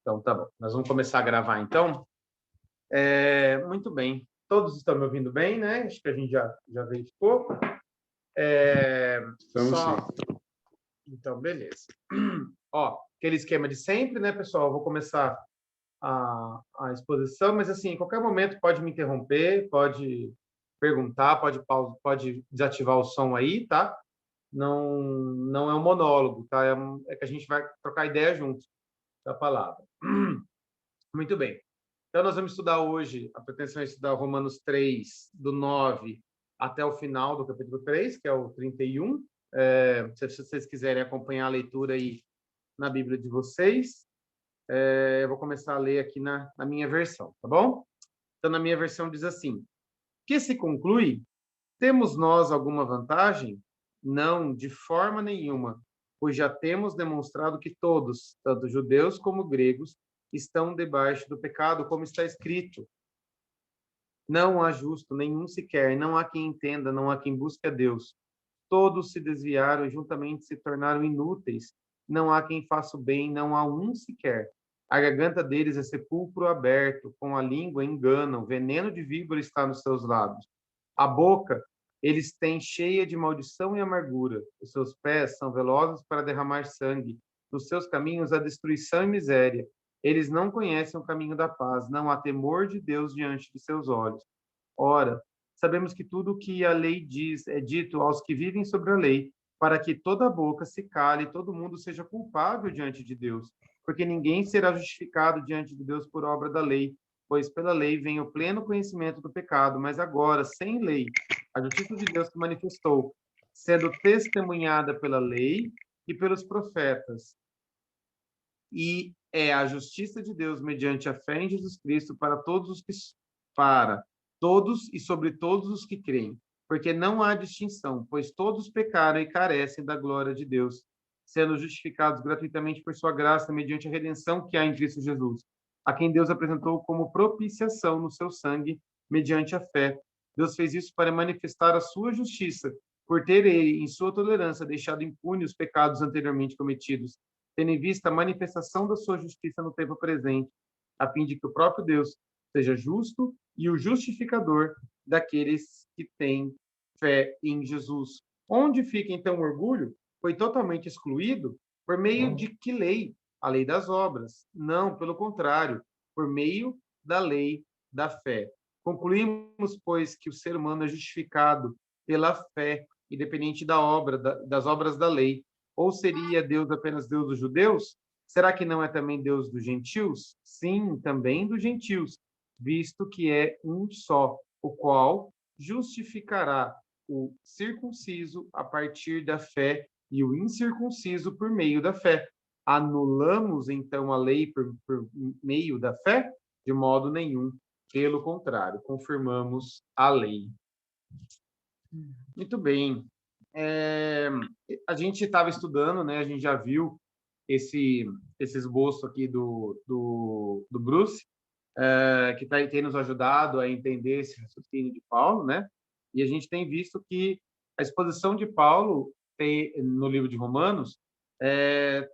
Então, tá bom. Nós vamos começar a gravar, então. Muito bem. Todos estão me ouvindo bem, né? Acho que a gente já verificou. Então, Só... sim. Então, beleza. Ó, aquele esquema de sempre, né, pessoal? Eu vou começar a exposição, mas, assim, em qualquer momento pode me interromper, pode perguntar, pode desativar o som aí, tá? Não é um monólogo, tá? É que a gente vai trocar ideia juntos da palavra. Muito bem. Então, nós vamos estudar hoje, a pretensão é estudar Romanos 3, do 9 até o final do capítulo 3, que é o 31. Se vocês quiserem acompanhar a leitura aí na Bíblia de vocês, eu vou começar a ler aqui na minha versão, tá bom? Então, na minha versão diz assim: que se conclui? Temos nós alguma vantagem? Não, de forma nenhuma, pois já temos demonstrado que todos, tanto judeus como gregos, estão debaixo do pecado, como está escrito. Não há justo, nenhum sequer, não há quem entenda, não há quem busque a Deus. Todos se desviaram e juntamente se tornaram inúteis. Não há quem faça o bem, não há um sequer. A garganta deles é sepulcro aberto, com a língua enganam, veneno de víbora está nos seus lábios. A boca eles têm cheia de maldição e amargura. Os seus pés são velozes para derramar sangue. Nos seus caminhos há destruição e miséria. Eles não conhecem o caminho da paz. Não há temor de Deus diante de seus olhos. Ora, sabemos que tudo o que a lei diz é dito aos que vivem sobre a lei, para que toda boca se cale e todo mundo seja culpável diante de Deus. Porque ninguém será justificado diante de Deus por obra da lei, pois pela lei vem o pleno conhecimento do pecado, mas agora, sem lei, a justiça de Deus se manifestou, sendo testemunhada pela lei e pelos profetas. E é a justiça de Deus mediante a fé em Jesus Cristo para todos e sobre todos os que creem, porque não há distinção, pois todos pecaram e carecem da glória de Deus, sendo justificados gratuitamente por sua graça mediante a redenção que há em Cristo Jesus, a quem Deus apresentou como propiciação no seu sangue mediante a fé. Deus fez isso para manifestar a sua justiça, por ter ele, em sua tolerância, deixado impune os pecados anteriormente cometidos, tendo em vista a manifestação da sua justiça no tempo presente, a fim de que o próprio Deus seja justo e o justificador daqueles que têm fé em Jesus. Onde fica, então, o orgulho? Foi totalmente excluído por meio de que lei? A lei das obras. Não, pelo contrário, por meio da lei da fé. Concluímos, pois, que o ser humano é justificado pela fé, independente das obras da lei. Ou seria Deus apenas Deus dos judeus? Será que não é também Deus dos gentios? Sim, também dos gentios, visto que é um só, o qual justificará o circunciso a partir da fé e o incircunciso por meio da fé. Anulamos, então, a lei por meio da fé? De modo nenhum. Pelo contrário, confirmamos a lei. Muito bem. A gente estava estudando, né? A gente já viu esse esboço aqui do Bruce, que tem nos ajudado a entender esse raciocínio de Paulo, né? E a gente tem visto que a exposição de Paulo no livro de Romanos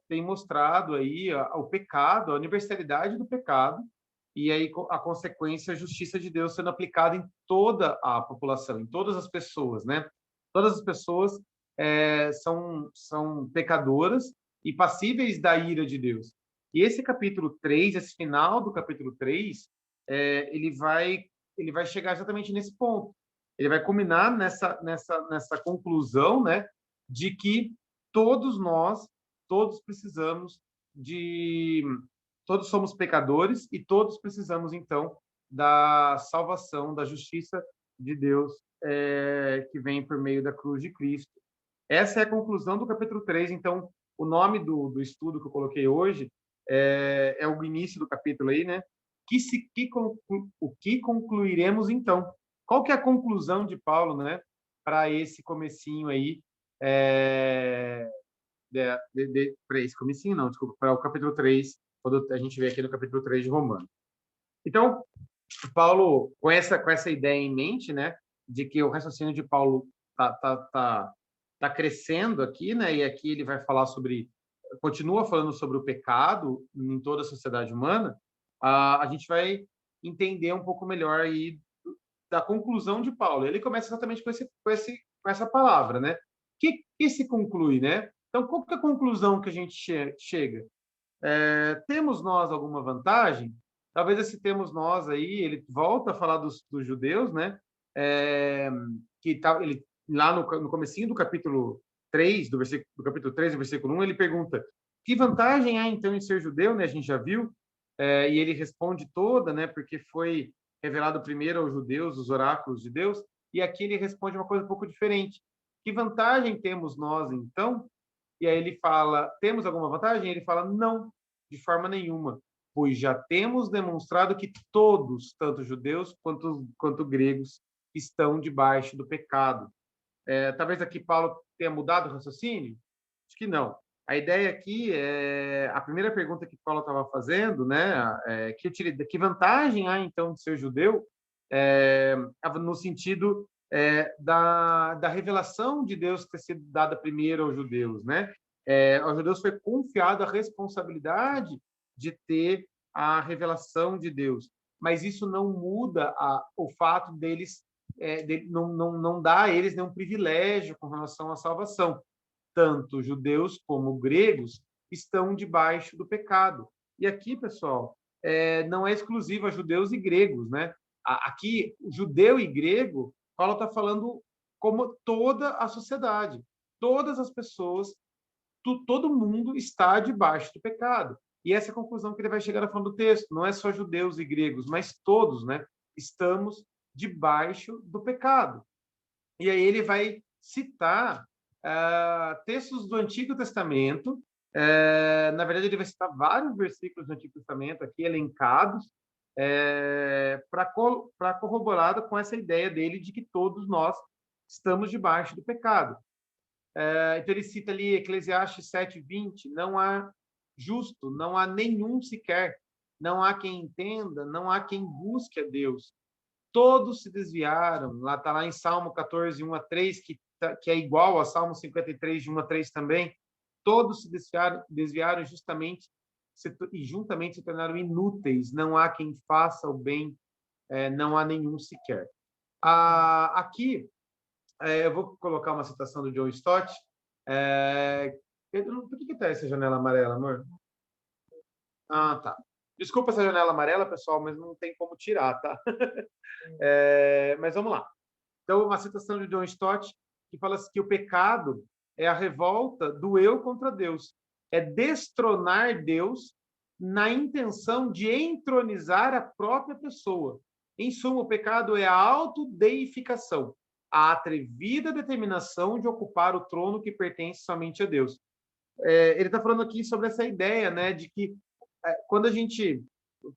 tem mostrado aí o pecado, a universalidade do pecado e aí a consequência, a justiça de Deus sendo aplicada em toda a população, em todas as pessoas, né? Todas as pessoas são pecadoras e passíveis da ira de Deus. E esse capítulo 3, esse final do capítulo 3, ele vai chegar exatamente nesse ponto. Ele vai culminar nessa conclusão, né, de que todos nós, todos precisamos de... Todos somos pecadores e todos precisamos, então, da salvação, da justiça de Deus que vem por meio da cruz de Cristo. Essa é a conclusão do capítulo 3. Então, o nome do estudo que eu coloquei hoje é o início do capítulo aí, né? O que concluiremos, então? Qual que é a conclusão de Paulo, né? Para esse comecinho aí, para esse comecinho, não, desculpa, para o capítulo 3, quando a gente vê aqui no capítulo 3 de Romanos. Então, Paulo, com essa ideia em mente, né? De que o raciocínio de Paulo tá crescendo aqui, né? E aqui ele vai falar sobre continua falando sobre o pecado em toda a sociedade humana, a gente vai entender um pouco melhor aí da conclusão de Paulo. Ele começa exatamente com essa palavra, né? Que se conclui, né? Então, qual que é a conclusão que a gente chega? Temos nós alguma vantagem? Talvez esse temos nós aí, ele volta a falar dos judeus, né? Ele, lá no comecinho do capítulo 3, do capítulo 3, do versículo 1, ele pergunta: que vantagem há então em ser judeu, né? A gente já viu, e ele responde toda, né? Porque foi revelado primeiro aos judeus, os oráculos de Deus, e aqui ele responde uma coisa um pouco diferente. Que vantagem temos nós então? E aí ele fala: temos alguma vantagem? Ele fala: não, de forma nenhuma, pois já temos demonstrado que todos, tanto judeus quanto gregos, estão debaixo do pecado. Talvez aqui Paulo tenha mudado o raciocínio? Acho que não. A ideia aqui é a primeira pergunta que Paulo estava fazendo, né? Que vantagem há então de ser judeu? No sentido da revelação de Deus ter sido dada primeiro aos judeus, né? Aos judeus foi confiada a responsabilidade de ter a revelação de Deus, mas isso não muda o fato deles não dá a eles nenhum privilégio com relação à salvação. Tanto judeus como gregos estão debaixo do pecado. E aqui, pessoal, não é exclusivo a judeus e gregos, né? Aqui, judeu e grego, Paulo está falando como toda a sociedade, todas as pessoas, todo mundo está debaixo do pecado. E essa é a conclusão que ele vai chegar na forma do texto. Não é só judeus e gregos, mas todos, né? Estamos debaixo do pecado. E aí ele vai citar textos do Antigo Testamento. Na verdade, ele vai citar vários versículos do Antigo Testamento aqui, elencados, para corroborar com essa ideia dele de que todos nós estamos debaixo do pecado. Então ele cita ali Eclesiastes 7:20, não há justo, não há nenhum sequer, não há quem entenda, não há quem busque a Deus. Todos se desviaram. Lá está lá em Salmo 14, 1-3, que é igual a Salmo 53, de 1-3 também. Todos se desviaram e juntamente se tornaram inúteis. Não há quem faça o bem, não há nenhum sequer. Aqui, eu vou colocar uma citação do John Stott. Por que está essa janela amarela, amor? Ah, tá. Desculpa essa janela amarela, pessoal, mas não tem como tirar, tá? Mas vamos lá. Então, uma citação de John Stott que fala que o pecado é a revolta do eu contra Deus. É destronar Deus na intenção de entronizar a própria pessoa. Em suma, o pecado é a autodeificação, a atrevida determinação de ocupar o trono que pertence somente a Deus. Ele está falando aqui sobre essa ideia, né, de que quando a gente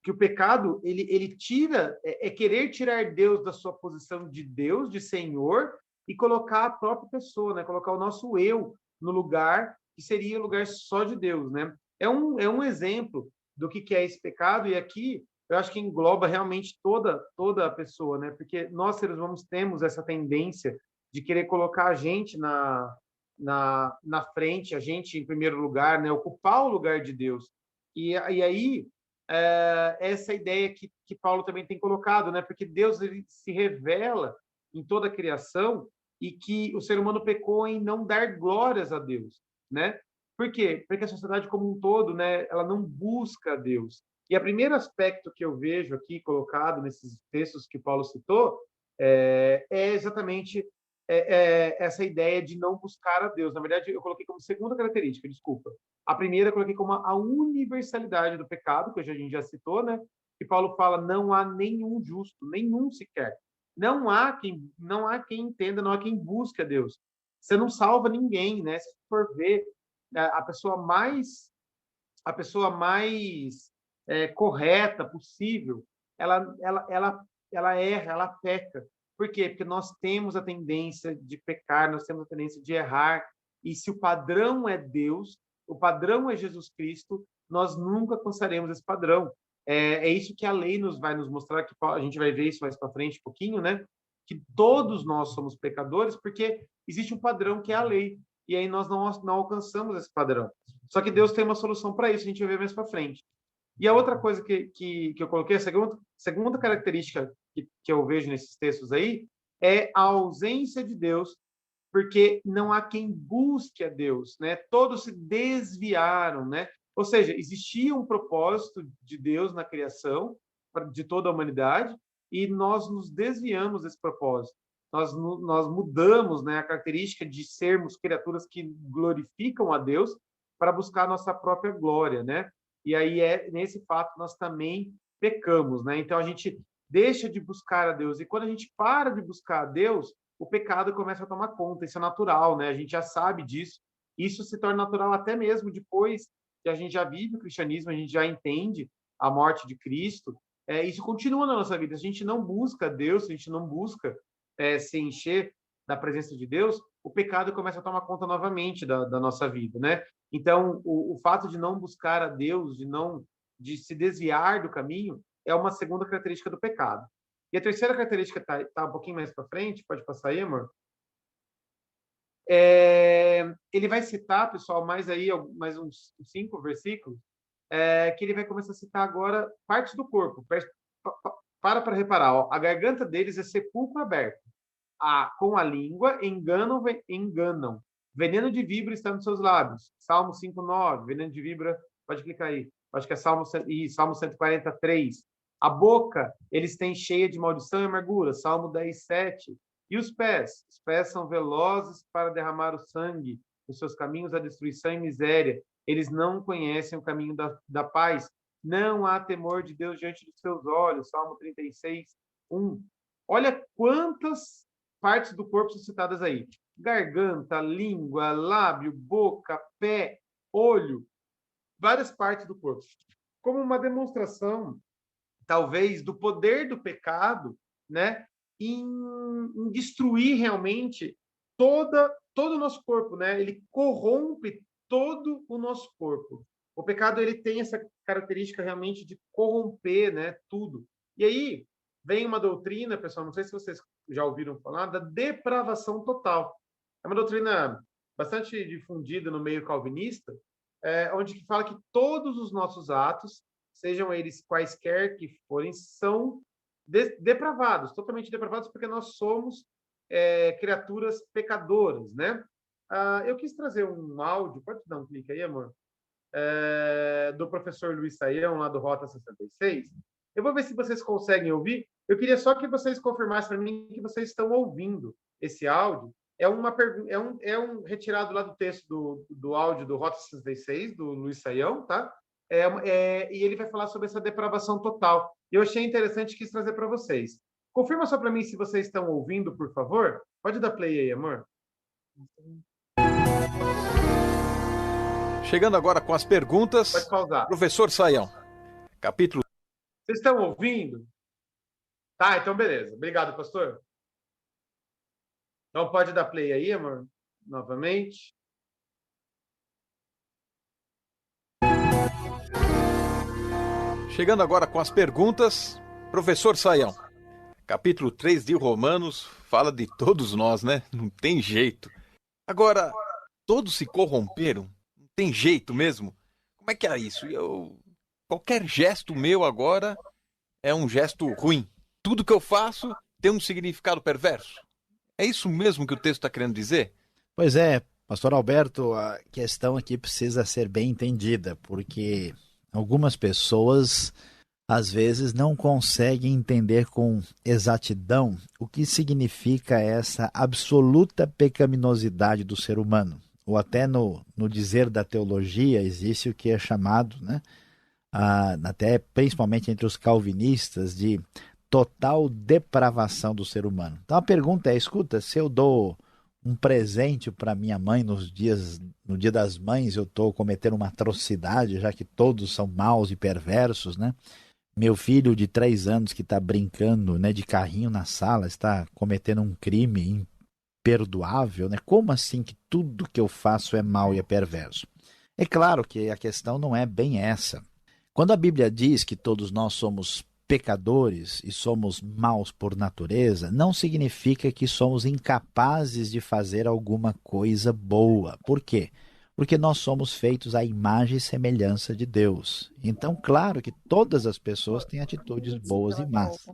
que o pecado ele tira querer tirar Deus da sua posição de Deus, de Senhor, e colocar a própria pessoa, né? Colocar o nosso eu no lugar que seria o lugar só de Deus, né? É um exemplo do que é esse pecado, e aqui eu acho que engloba realmente toda a pessoa, né? Porque nós seres humanos temos essa tendência de querer colocar a gente na frente, a gente em primeiro lugar, né? Ocupar o lugar de Deus. E aí essa ideia que Paulo também tem colocado, né? Porque Deus ele se revela em toda a criação e que o ser humano pecou em não dar glórias a Deus, né? Por quê? Porque a sociedade como um todo, né, ela não busca a Deus. E o primeiro aspecto que eu vejo aqui colocado nesses textos que Paulo citou é exatamente essa ideia de não buscar a Deus. Na verdade, eu coloquei como segunda característica, desculpa. A primeira eu coloquei como a universalidade do pecado, que a gente já citou, né? Que Paulo fala, não há nenhum justo, nenhum sequer. Não há quem entenda, não há quem busque a Deus. Você não salva ninguém, né? Se for ver a pessoa mais correta possível, ela erra, ela peca. Por quê? Porque nós temos a tendência de pecar, nós temos a tendência de errar, e se o padrão é Deus, o padrão é Jesus Cristo, nós nunca alcançaremos esse padrão. É isso que a lei vai nos mostrar, que a gente vai ver isso mais para frente um pouquinho, né? Que todos nós somos pecadores, porque existe um padrão que é a lei, e aí nós não alcançamos esse padrão. Só que Deus tem uma solução para isso, a gente vai ver mais para frente. E a outra coisa que eu coloquei, a segunda característica que eu vejo nesses textos aí, é a ausência de Deus, porque não há quem busque a Deus, né? Todos se desviaram, né? Ou seja, existia um propósito de Deus na criação de toda a humanidade e nós nos desviamos desse propósito. Nós mudamos, né, a característica de sermos criaturas que glorificam a Deus para buscar a nossa própria glória, né? E aí nesse fato nós também pecamos, né? Então a gente deixa de buscar a Deus e quando a gente para de buscar a Deus, o pecado começa a tomar conta. Isso é natural, né? A gente já sabe disso. Isso se torna natural até mesmo depois que a gente já vive o cristianismo, a gente já entende a morte de Cristo. Isso continua na nossa vida. Se a gente não busca Deus, se a gente não busca se encher da presença de Deus, o pecado começa a tomar conta novamente da nossa vida, né? Então, o fato de não buscar a Deus, de se desviar do caminho, é uma segunda característica do pecado. E a terceira característica está um pouquinho mais para frente, pode passar aí, amor? Ele vai citar, pessoal, mais uns 5 versículos, que ele vai começar a citar agora partes do corpo. Para reparar, ó, a garganta deles é sepulcro aberto. Com a língua enganam. Veneno de víbora está nos seus lábios. Salmo 5:9. Veneno de víbora, pode clicar aí. Acho que é Salmo 143. A boca eles têm cheia de maldição e amargura. Salmo 10:7. E os pés? Os pés são velozes para derramar o sangue. Os seus caminhos a destruição e miséria. Eles não conhecem o caminho da paz. Não há temor de Deus diante dos seus olhos. Salmo 36:1. Olha quantas partes do corpo são citadas aí. Garganta, língua, lábio, boca, pé, olho. Várias partes do corpo. Como uma demonstração, talvez, do poder do pecado, né? Em destruir realmente todo o nosso corpo, né? Ele corrompe todo o nosso corpo. O pecado ele tem essa característica realmente de corromper, né? Tudo. E aí vem uma doutrina, pessoal, não sei se vocês já ouviram falar, da depravação total. É uma doutrina bastante difundida no meio calvinista, onde fala que todos os nossos atos, sejam eles quaisquer que forem, são depravados, totalmente depravados, porque nós somos criaturas pecadoras, né? Eu quis trazer um áudio, pode dar um clique aí, amor? Do professor Luiz Saião, lá do Rota 66. Eu vou ver se vocês conseguem ouvir. Eu queria só que vocês confirmassem para mim que vocês estão ouvindo esse áudio. É um retirado lá do texto do áudio do Rota 66, do Luiz Saião, tá? E ele vai falar sobre essa depravação total. Eu achei interessante e quis trazer para vocês. Confirma só para mim se vocês estão ouvindo, por favor. Pode dar play aí, amor. Chegando agora com as perguntas. Pode pausar. Professor Saião, capítulo... Vocês estão ouvindo? Tá, então beleza. Obrigado, pastor. Então pode dar play aí, amor, novamente. Chegando agora com as perguntas. Professor Saião, capítulo 3 de Romanos fala de todos nós, né? Não tem jeito. Agora, todos se corromperam? Não tem jeito mesmo? Como é que é isso? Qualquer gesto meu agora é um gesto ruim. Tudo que eu faço tem um significado perverso. É isso mesmo que o texto está querendo dizer? Pois é, pastor Alberto, a questão aqui precisa ser bem entendida, porque algumas pessoas às vezes não conseguem entender com exatidão o que significa essa absoluta pecaminosidade do ser humano. Ou até no dizer da teologia existe o que é chamado, né, até principalmente entre os calvinistas, de total depravação do ser humano. Então a pergunta é, escuta, se eu dou um presente para minha mãe no dia das mães, eu estou cometendo uma atrocidade, já que todos são maus e perversos, né? Meu filho de 3 anos que está brincando, né, de carrinho na sala está cometendo um crime imperdoável, né? Como assim que tudo que eu faço é mau e é perverso? É claro que a questão não é bem essa. Quando a Bíblia diz que todos nós somos pecadores e somos maus por natureza, não significa que somos incapazes de fazer alguma coisa boa. Por quê? porque nós somos feitos à imagem e semelhança de Deus. Então, claro que todas as pessoas têm atitudes boas e más.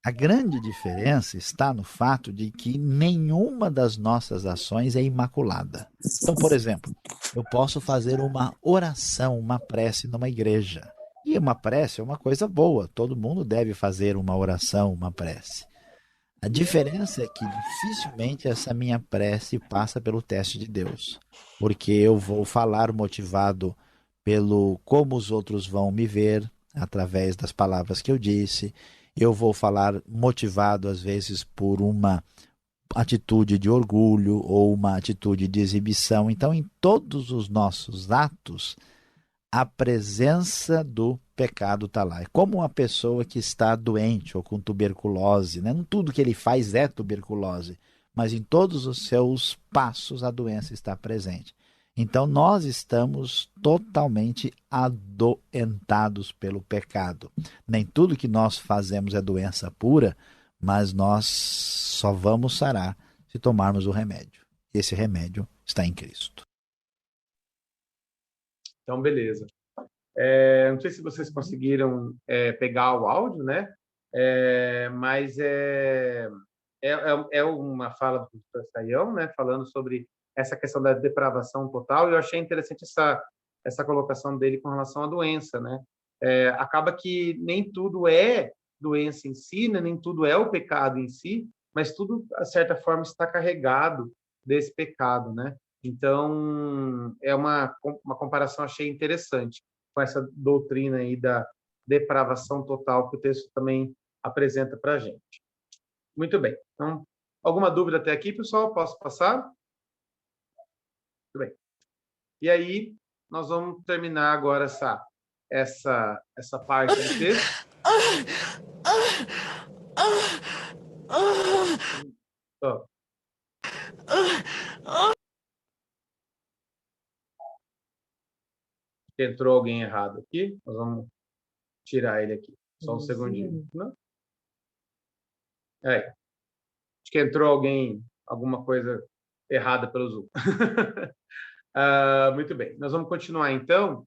A grande diferença está no fato de que nenhuma das nossas ações é imaculada. Então, por exemplo, eu posso fazer uma oração, uma prece numa igreja. E uma prece é uma coisa boa, todo mundo deve fazer uma oração, uma prece. A diferença é que dificilmente essa minha prece passa pelo teste de Deus, porque eu vou falar motivado pelo como os outros vão me ver, através das palavras que eu disse, eu vou falar motivado às vezes por uma atitude de orgulho ou uma atitude de exibição. Então, em todos os nossos atos, a presença do pecado está lá. É como uma pessoa que está doente ou com tuberculose, né? Não tudo que ele faz é tuberculose, mas em todos os seus passos a doença está presente. Então nós estamos totalmente adoentados pelo pecado. Nem tudo que nós fazemos é doença pura, mas nós só vamos sarar se tomarmos o remédio. Esse remédio está em Cristo. Então, beleza. Não sei se vocês conseguiram pegar o áudio, né? Mas é uma fala do professor Sayão, né? Falando sobre essa questão da depravação total. E eu achei interessante essa colocação dele com relação à doença, né? Acaba que nem tudo é doença em si, né? Nem tudo é o pecado em si, mas tudo, de certa forma, está carregado desse pecado, né? Então, é uma comparação, achei interessante, com essa doutrina aí da depravação total que o texto também apresenta para a gente. Muito bem. Então, alguma dúvida até aqui, pessoal? Posso passar? Muito bem. E aí, nós vamos terminar agora essa parte do texto. Ó. Entrou alguém errado aqui. Nós vamos tirar ele aqui. Só um segundinho. Não? Acho que entrou alguma coisa errada pelo Zoom. Muito bem. Nós vamos continuar, então.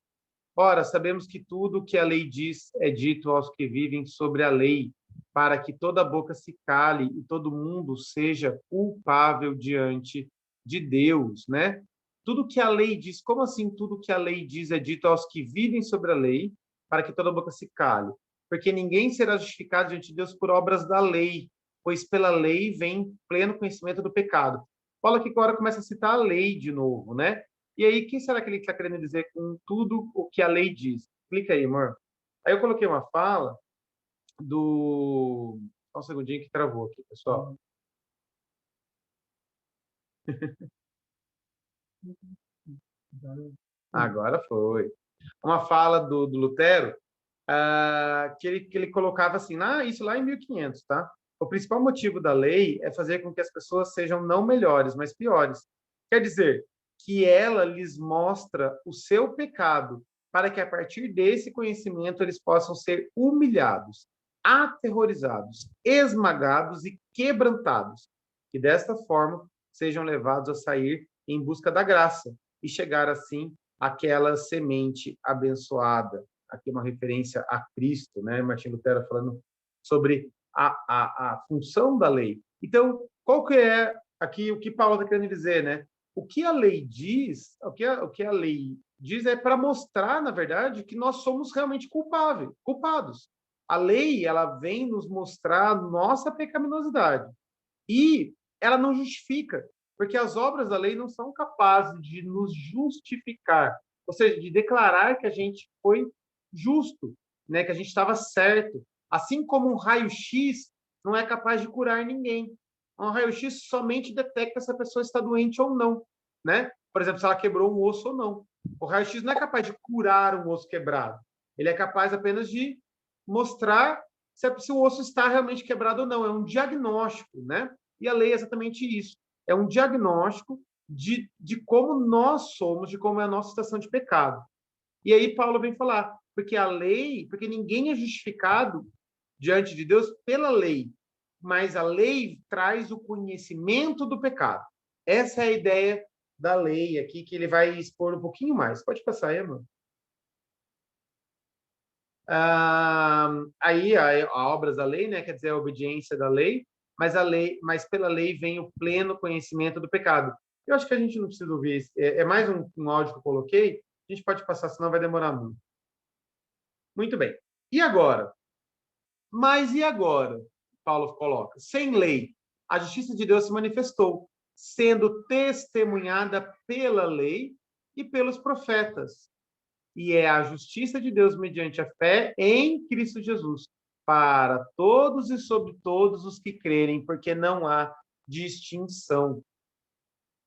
Ora, sabemos que tudo o que a lei diz é dito aos que vivem sobre a lei, para que toda boca se cale e todo mundo seja culpável diante de Deus, né? Tudo que a lei diz, como assim tudo que a lei diz é dito aos que vivem sobre a lei, para que toda boca se cale? Porque ninguém será justificado diante de Deus por obras da lei, pois pela lei vem pleno conhecimento do pecado. Paulo aqui agora começa a citar a lei de novo, né? E aí, o que será que ele está querendo dizer com tudo o que a lei diz? Clica aí, amor. Aí eu coloquei uma fala do... Só um segundinho que travou aqui, pessoal. Agora foi. Uma fala do Lutero, que ele colocava assim, isso lá em 1500, tá? O principal motivo da lei é fazer com que as pessoas sejam não melhores, mas piores. Quer dizer, que ela lhes mostra o seu pecado, para que a partir desse conhecimento eles possam ser humilhados, aterrorizados, esmagados e quebrantados, e desta forma sejam levados a sair em busca da graça e chegar assim àquela semente abençoada. Aqui uma referência a Cristo, né? Martim Lutero falando sobre a função da lei. Então, qual que é aqui o que Paulo está querendo dizer, né? O que a lei diz, o que a lei diz é para mostrar, na verdade, que nós somos realmente culpados. A lei, ela vem nos mostrar a nossa pecaminosidade. E ela não justifica, porque as obras da lei não são capazes de nos justificar, ou seja, de declarar que a gente foi justo, né, que a gente estava certo. Assim como um raio-x não é capaz de curar ninguém. Um raio-x somente detecta se a pessoa está doente ou não, né? Por exemplo, se ela quebrou um osso ou não. O raio-x não é capaz de curar um osso quebrado. Ele é capaz apenas de mostrar se o osso está realmente quebrado ou não. É um diagnóstico, né? E a lei é exatamente isso. É um diagnóstico de como nós somos, de como é a nossa situação de pecado. E aí Paulo vem falar, porque ninguém é justificado diante de Deus pela lei, mas a lei traz o conhecimento do pecado. Essa é a ideia da lei aqui, que ele vai expor um pouquinho mais. Pode passar aí, mano. Aí a obras da lei, né, quer dizer a obediência da lei, mas pela lei vem o pleno conhecimento do pecado. Eu acho que a gente não precisa ouvir isso. É mais um áudio que eu coloquei. A gente pode passar, senão vai demorar muito. Muito bem. E agora? Mas e agora? Paulo coloca: sem lei, a justiça de Deus se manifestou, sendo testemunhada pela lei e pelos profetas. E é a justiça de Deus mediante a fé em Cristo Jesus, para todos e sobre todos os que crerem, porque não há distinção.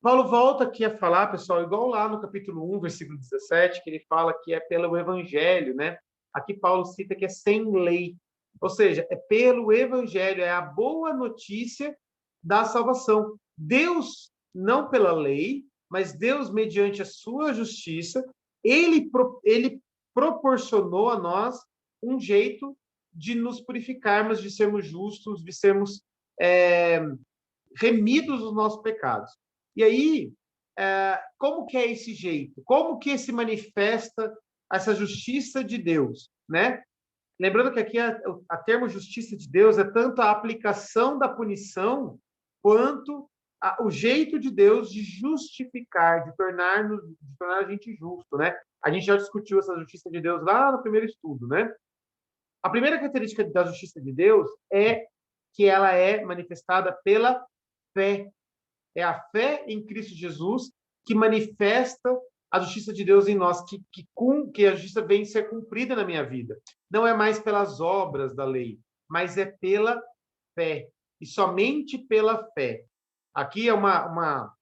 Paulo volta aqui a falar, pessoal, igual lá no capítulo 1, versículo 17, que ele fala que é pelo evangelho, né? Aqui Paulo cita que é sem lei. Ou seja, é pelo evangelho, é a boa notícia da salvação. Deus, não pela lei, mas Deus, mediante a sua justiça, ele proporcionou a nós um jeito de nos purificarmos, de sermos justos, de sermos remidos dos nossos pecados. E aí, como que é esse jeito? Como que se manifesta essa justiça de Deus, né? Lembrando que aqui a termo justiça de Deus é tanto a aplicação da punição quanto o jeito de Deus de justificar, de tornar a gente justo, né? A gente já discutiu essa justiça de Deus lá no primeiro estudo, né? A primeira característica da justiça de Deus é que ela é manifestada pela fé. É a fé em Cristo Jesus que manifesta a justiça de Deus em nós, que a justiça vem ser cumprida na minha vida. Não é mais pelas obras da lei, mas é pela fé. E somente pela fé. Aqui é uma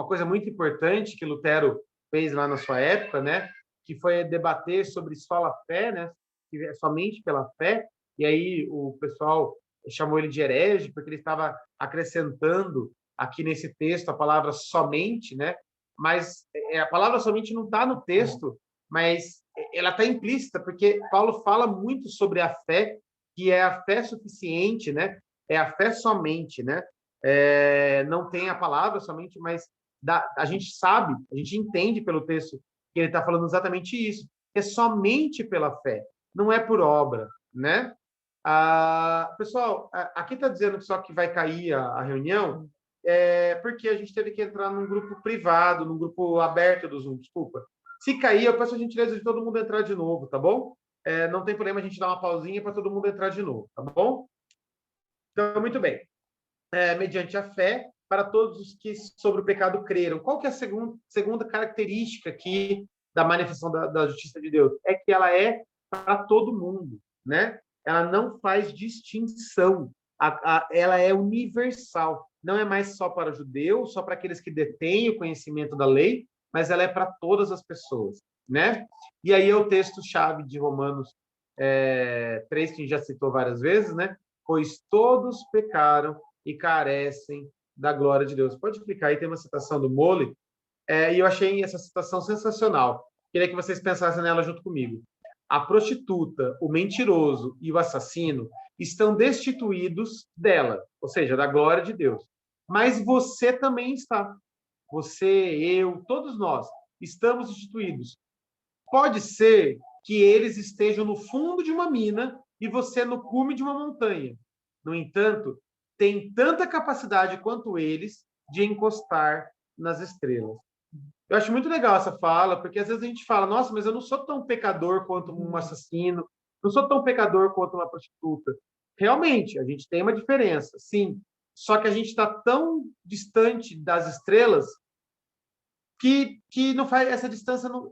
coisa muito importante que Lutero fez lá na sua época, né? Que foi debater sobre sola fé, né? Que é somente pela fé. E aí o pessoal chamou ele de herege, porque ele estava acrescentando aqui nesse texto a palavra somente, né? Mas a palavra somente não está no texto, mas ela está implícita, porque Paulo fala muito sobre a fé, que é a fé suficiente, né? É a fé somente, né? Não tem a palavra somente, mas a gente sabe, a gente entende pelo texto que ele está falando exatamente isso, que é somente pela fé, não é por obra, né? Pessoal, aqui está dizendo só que vai cair a reunião, porque a gente teve que entrar num grupo privado, num grupo aberto do Zoom, desculpa. Se cair, eu peço a gentileza de todo mundo entrar de novo, tá bom? Não tem problema a gente dar uma pausinha para todo mundo entrar de novo, tá bom? Então, muito bem. Mediante a fé, para todos os que sobre o pecado creram. Qual que é a segunda característica aqui da manifestação da justiça de Deus? É que ela é para todo mundo, né? Ela não faz distinção. Ela é universal. Não é mais só para judeus, só para aqueles que detêm o conhecimento da lei, mas ela é para todas as pessoas, né? E aí é o texto-chave de Romanos 3, que a gente já citou várias vezes, né? Pois todos pecaram e carecem da glória de Deus. Pode clicar aí, tem uma citação do Mole, e eu achei essa citação sensacional. Queria que vocês pensassem nela junto comigo. A prostituta, o mentiroso e o assassino estão destituídos dela, ou seja, da glória de Deus. Mas você também está. Você, eu, todos nós estamos destituídos. Pode ser que eles estejam no fundo de uma mina e você no cume de uma montanha. No entanto, tem tanta capacidade quanto eles de encostar nas estrelas. Eu acho muito legal essa fala, porque às vezes a gente fala, nossa, mas eu não sou tão pecador quanto um assassino, não sou tão pecador quanto uma prostituta. Realmente, a gente tem uma diferença, sim. Só que a gente está tão distante das estrelas que não faz essa distância. Não,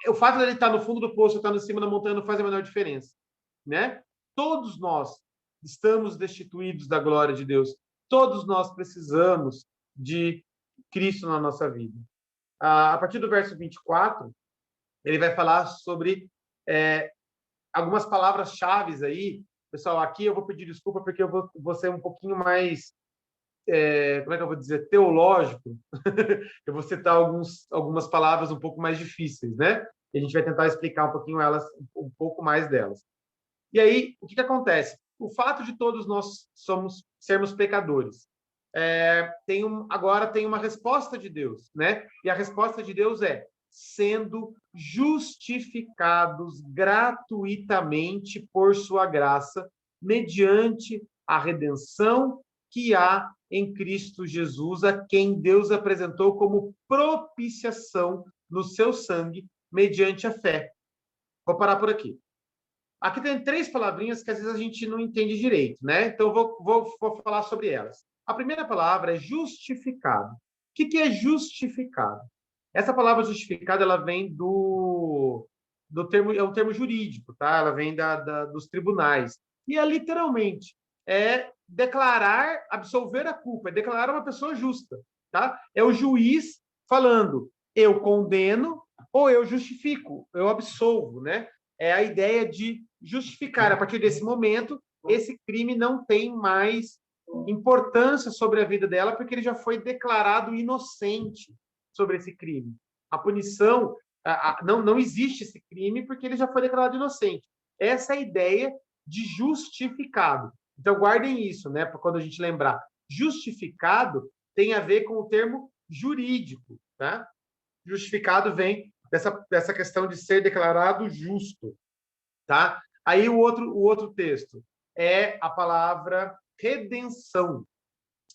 o fato de ele estar no fundo do poço, estar em cima da montanha, não faz a menor diferença, né? Todos nós estamos destituídos da glória de Deus. Todos nós precisamos de Cristo na nossa vida. A partir do verso 24, ele vai falar sobre algumas palavras-chave aí. Pessoal, aqui eu vou pedir desculpa porque eu vou ser um pouquinho mais, como é que eu vou dizer, teológico. Eu vou citar algumas palavras um pouco mais difíceis, né? E a gente vai tentar explicar um pouquinho um pouco mais delas. E aí, o que acontece? O fato de todos nós sermos pecadores agora tem uma resposta de Deus, né? E a resposta de Deus é sendo justificados gratuitamente por sua graça, mediante a redenção que há em Cristo Jesus, a quem Deus apresentou como propiciação no seu sangue, mediante a fé. Vou parar por aqui. Aqui tem 3 palavrinhas que às vezes a gente não entende direito, né? Então, vou falar sobre elas. A primeira palavra é justificado. O que é justificado? Essa palavra justificado, ela vem do termo, é um termo jurídico, tá? Ela vem dos tribunais. E é literalmente, declarar, absolver a culpa, é declarar uma pessoa justa, tá? É o juiz falando, eu condeno ou eu justifico, eu absolvo, né? É a ideia de justificar. A partir desse momento, esse crime não tem mais importância sobre a vida dela, porque ele já foi declarado inocente sobre esse crime. A punição, não existe esse crime, porque ele já foi declarado inocente. Essa é a ideia de justificado. Então, guardem isso, né, para quando a gente lembrar. Justificado tem a ver com o termo jurídico, tá? Justificado vem dessa questão de ser declarado justo, tá? Aí o outro texto é a palavra redenção,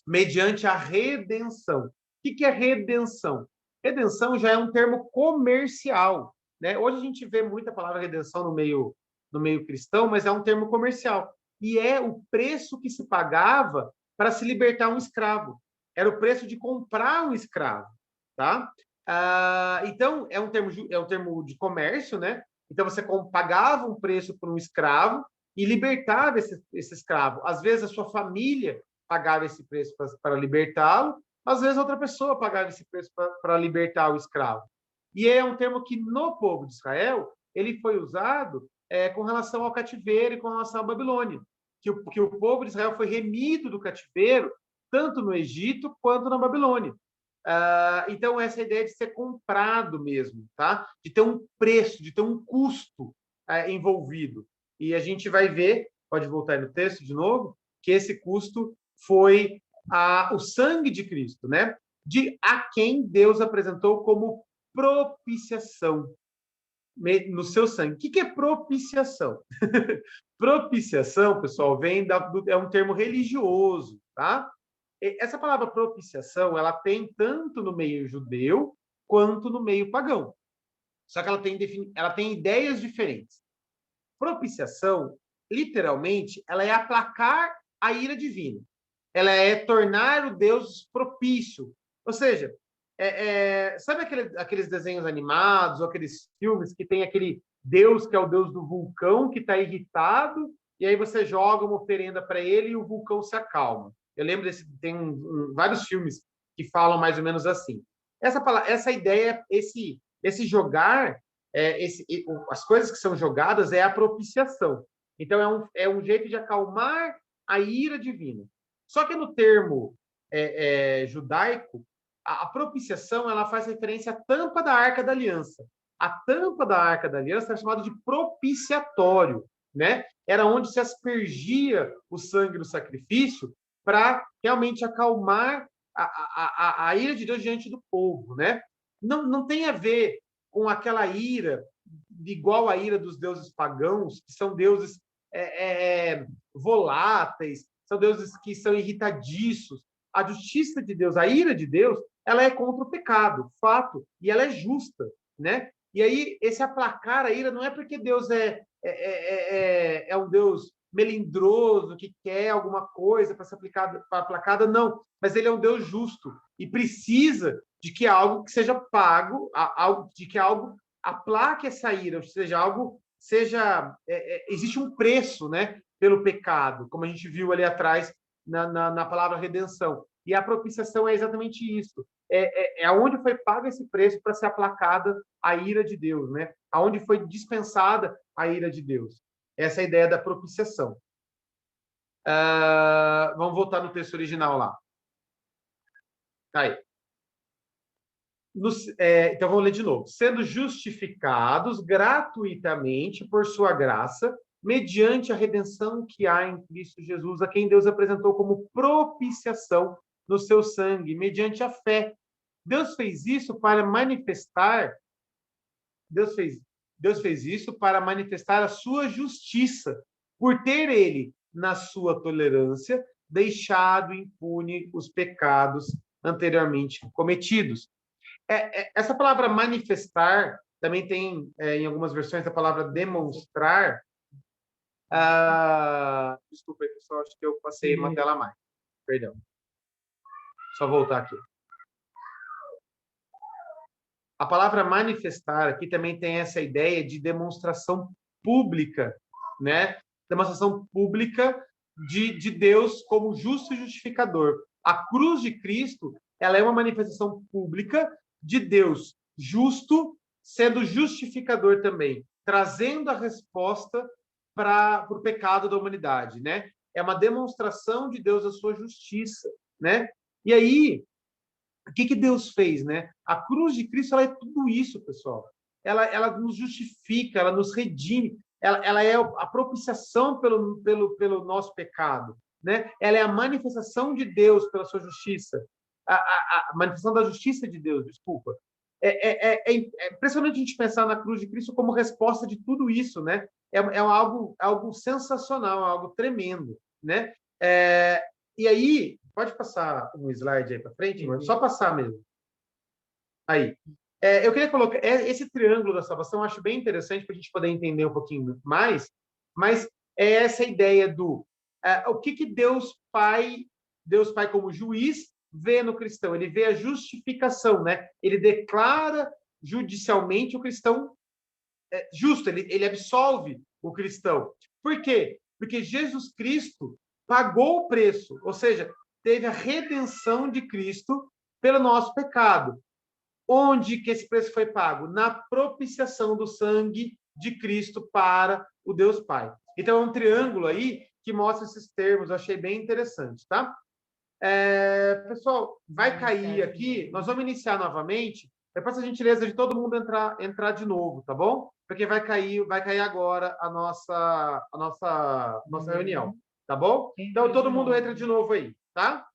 mediante a redenção. O que é redenção? Redenção já é um termo comercial, né? Hoje a gente vê muita palavra redenção no meio cristão, mas é um termo comercial. E é o preço que se pagava para se libertar um escravo. Era o preço de comprar um escravo, tá? Então, é um termo de comércio, né? Então, você pagava um preço por um escravo e libertava esse escravo. Às vezes, a sua família pagava esse preço para libertá-lo, às vezes, outra pessoa pagava esse preço para libertar o escravo. E é um termo que, no povo de Israel, ele foi usado com relação ao cativeiro e com relação à Babilônia. Que o povo de Israel foi remido do cativeiro, tanto no Egito quanto na Babilônia. Então, essa ideia de ser comprado mesmo, tá? De ter um preço, de ter um custo envolvido. E a gente vai ver, pode voltar aí no texto de novo, que esse custo foi o sangue de Cristo, né? A quem Deus apresentou como propiciação no seu sangue. O que é propiciação? Propiciação, pessoal, é um termo religioso, tá? Essa palavra propiciação, ela tem tanto no meio judeu quanto no meio pagão. Só que ela tem ideias diferentes. Propiciação, literalmente, ela é aplacar a ira divina. Ela é tornar o Deus propício. Ou seja, sabe aqueles desenhos animados ou aqueles filmes que tem aquele Deus que é o Deus do vulcão que está irritado e aí você joga uma oferenda para ele e o vulcão se acalma. Eu lembro tem vários filmes que falam mais ou menos assim. Essa ideia, esse jogar, as coisas que são jogadas é a propiciação. Então, é um jeito de acalmar a ira divina. Só que no termo judaico, a propiciação ela faz referência à tampa da Arca da Aliança. A tampa da Arca da Aliança era chamada de propiciatório, né? Era onde se aspergia o sangue do sacrifício para realmente acalmar a ira de Deus diante do povo, né? Não tem a ver com aquela ira igual à ira dos deuses pagãos, que são deuses voláteis, são deuses que são irritadiços. A justiça de Deus, a ira de Deus, ela é contra o pecado, fato, e ela é justa, né? E aí, esse aplacar a ira não é porque Deus é um Deus melindroso, que quer alguma coisa para ser aplacada, não. Mas ele é um Deus justo e precisa de que algo que seja pago, de que algo aplaque essa ira, ou seja, existe um preço, né, pelo pecado, como a gente viu ali atrás na palavra redenção. E a propiciação é exatamente isso. Aonde foi pago esse preço para ser aplacada a ira de Deus, né? Aonde foi dispensada a ira de Deus. Essa é a ideia da propiciação. Vamos voltar no texto original lá. Aí. Então, vamos ler de novo. Sendo justificados gratuitamente por sua graça, mediante a redenção que há em Cristo Jesus, a quem Deus apresentou como propiciação no seu sangue, mediante a fé. Deus fez isso para manifestar, Deus fez isso para manifestar a sua justiça, por ter ele, na sua tolerância, deixado impune os pecados anteriormente cometidos. Essa palavra manifestar também tem, em algumas versões, a palavra demonstrar. Desculpa aí, pessoal, acho que eu passei uma tela a mais. Perdão. Só voltar aqui. A palavra manifestar aqui também tem essa ideia de demonstração pública, né? Demonstração pública de Deus como justo e justificador. A cruz de Cristo, ela é uma manifestação pública de Deus justo, sendo justificador também, trazendo a resposta para o pecado da humanidade, né? É uma demonstração de Deus da sua justiça, né? E aí, o que Deus fez, né? A cruz de Cristo, ela é tudo isso, pessoal. Ela nos justifica, ela nos redime, ela é a propiciação pelo nosso pecado, né? Ela é a manifestação de Deus pela sua justiça, a manifestação da justiça de Deus, desculpa. É impressionante a gente pensar na cruz de Cristo como resposta de tudo isso, né? É algo sensacional, algo tremendo, né? E aí, pode passar um slide aí para frente, mano? Só passar mesmo. Aí. Eu queria colocar esse triângulo da salvação, eu acho bem interessante para a gente poder entender um pouquinho mais, mas é essa ideia do o que Deus Pai como juiz vê no cristão. Ele vê a justificação, né? Ele declara judicialmente o cristão justo, ele absolve o cristão. Por quê? Porque Jesus Cristo pagou o preço, ou seja, teve a redenção de Cristo pelo nosso pecado. Onde que esse preço foi pago? Na propiciação do sangue de Cristo para o Deus Pai. Então, é um triângulo aí que mostra esses termos, eu achei bem interessante, tá? Pessoal, vai cair aqui, nós vamos iniciar novamente, depois a gentileza de todo mundo entrar de novo, tá bom? Porque vai cair agora a nossa reunião, tá bom? Então, todo mundo entra de novo aí, tá?